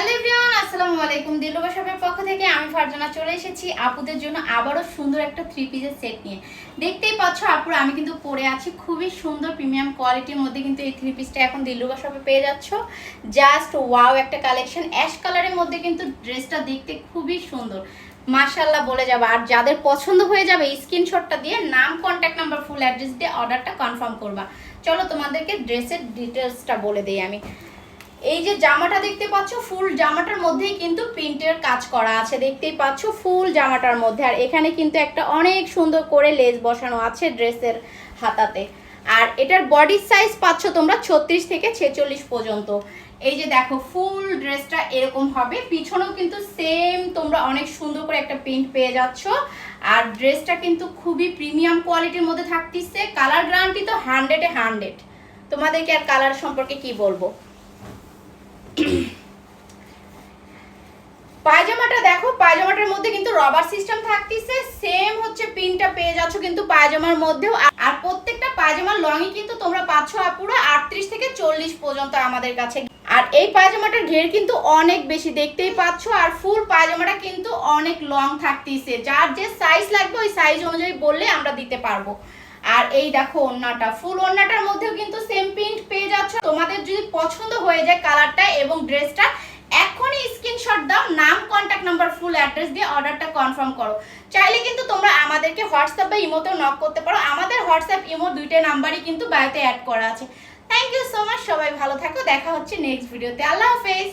Hello everyone, আসসালামু আলাইকুম। দিলরুবা শপের পক্ষ থেকে আমি ফারজানা চলে এসেছি আপুদের জন্য আবারও সুন্দর একটা থ্রি পিসের সেট নিয়ে। দেখতেই পাচ্ছ আপুরা, আমি কিন্তু পরে আছি খুবই সুন্দর প্রিমিয়াম কোয়ালিটির মধ্যে। কিন্তু এই থ্রি পিসটা এখন দিলরুবা শপে পেয়ে যাচ্ছ। জাস্ট ওয়াও একটা কালেকশন, অ্যাশ কালারের মধ্যে কিন্তু ড্রেসটা দেখতে খুবই সুন্দর, মাশাআল্লাহ বলে যাবে। আর যাদের পছন্দ হয়ে যাবে স্ক্রিনশটটা দিয়ে নাম, কন্ট্যাক্ট নাম্বার, ফুল অ্যাড্রেস দিয়ে অর্ডারটা কনফার্ম করবা। চলো তোমাদেরকে ড্রেসের ডিটেলসটা বলে দিই আমি। এই যে জামাটা দেখতে পাচ্ছ, ফুল জামাটার মধ্যেই কিন্তু প্রিন্টের কাজ করা আছে, দেখতেই পাচ্ছ ফুল জামাটার মধ্যে। আর এখানে কিন্তু একটা অনেক সুন্দর করে লেস বসানো আছে ড্রেসের হাতাতে। আর এটার বডি সাইজ পাচ্ছ তোমরা 36 থেকে 46 পর্যন্ত। এই যে দেখো ফুল ড্রেসটা এরকম হবে, পিছনেও কিন্তু সেম তোমরা অনেক সুন্দর করে একটা প্রিন্ট পেয়ে যাচ্ছ। আর ড্রেসটা কিন্তু খুবই প্রিমিয়াম কোয়ালিটির মধ্যে থাকতেছে। কালার গ্যারান্টি তো 100-এ 100। তোমাদেরকে আর কালার সম্পর্কে কি বলবো। পায়জামাটা দেখো, পায়জামাটার মধ্যে কিন্তু রবার সিস্টেম থাকতেছে, সেম হচ্ছে পিনটা পেয়ে যাচ্ছ কিন্তু পায়জামার মধ্যেও। আর প্রত্যেকটা পায়জামার লংই কিন্তু তোমরা পাচ্ছ পুরো 38 থেকে 40 পর্যন্ত আমাদের কাছে। আর এই পায়জামাটার ঘের কিন্তু অনেক বেশি, দেখতেই পাচ্ছ। আর ফুল পায়জামাটা কিন্তু অনেক লং থাকতেছে, যার যে সাইজ লাগবে ওই সাইজ অনুযায়ী বললে আমরা দিতে পারবো। আর এই দেখো ওড়নাটা, ফুল ওড়নাটার মধ্যেও কিন্তু সেম প্রিন্ট পেয়ে যাচ্ছ। তোমাদের যদি পছন্দ হয়ে যায় কালারটা এবং ড্রেসটা, এখনই স্ক্রিনশট দাও, নাম, কন্ট্যাক্ট নাম্বার, ফুল অ্যাড্রেস দিয়ে অর্ডারটা কনফার্ম করো। চাইলে কিন্তু তোমরা আমাদেরকে হোয়াটসঅ্যাপ বা ইমোতেও নক করতে পারো। আমাদের হোয়াটসঅ্যাপ ইমো দুইটা নাম্বারই কিন্তু বায়োতে অ্যাড করা আছে। থ্যাংক ইউ সো মাচ, সবাই ভালো থাকো, দেখা হচ্ছে নেক্সট ভিডিওতে। আল্লাহ হাফেজ।